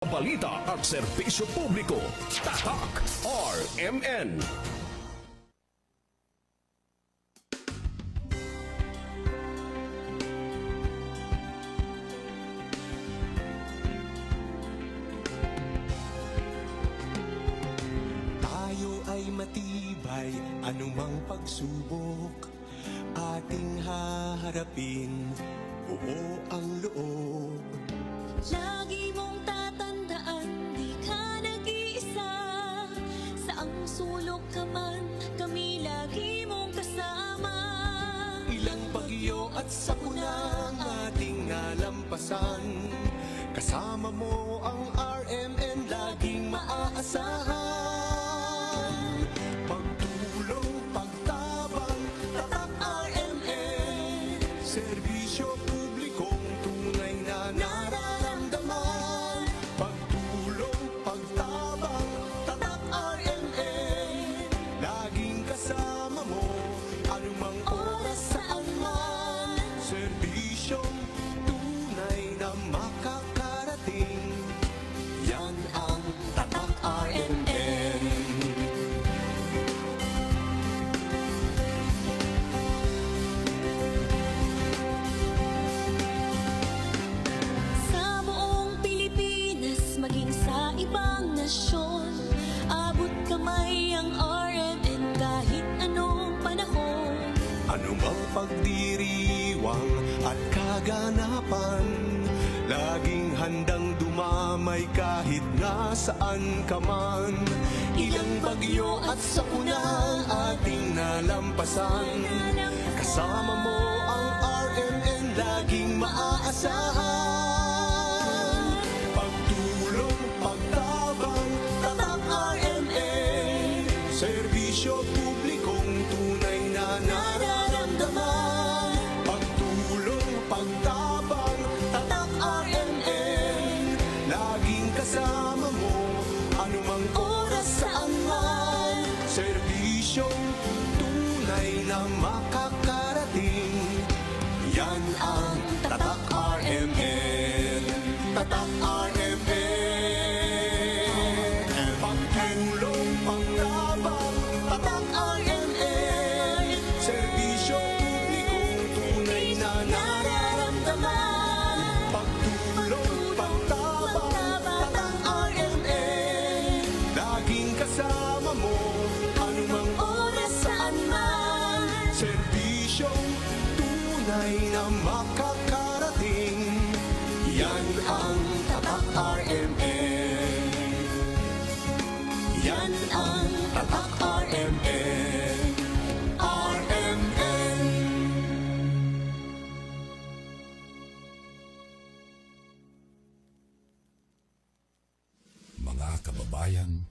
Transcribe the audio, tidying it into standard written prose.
balita at serbisyo publiko. Tatak RMN. Tayo ay matibay, anumang pagsubok ating haharapin, buo ang loob. Lagi mong tatandaan, di ka nag-iisa. Saang sulok ka man, kami lagi mong kasama. Ilang bagyo at sakuna ang ating nalampasan, kasama mo ang RMN laging maaasahan. Pagtulong, pagtabang, tatak RMN, serbisyo publikong tunay na nararamdaman. Pagtulong, pagtabang, tatak RMN, laging kasama mo, anumang oras saan man. Serbisyong tunay na makakarating, yan ang tatak RMN. Sa buong Pilipinas, maging sa ibang nasyon, abot kamay ang RMN kahit anong panahon. Anumang pagdiriwang at kaganapan, laging handang dumamay kahit nasaan ka man. Ilang bagyo at sakuna ang ating nalampasan, kasama mo ang RMN laging maaasahan. Pagtulong, pagtabang, tatak RMN, serbisyo publikong tunay na nararamdaman. Pagtulong, pagtabang, tatak RMN, laging kasama mo, anumang oras saan man. Serbisyong tunay na makakarating, yan ang tatak RMN. Tatak RMN. Pagtulong, pagtabang, tatak RMN, serbisyo publikong tunay na nararamdaman. Pagtulong, pagtabang, tatak RMN, laging kasama mo, anumang oras saan man. Serbisyong tunay na makakarating, yan ang tatak RMN. Yan ang tatak RMN. RMN. Mga kababayan,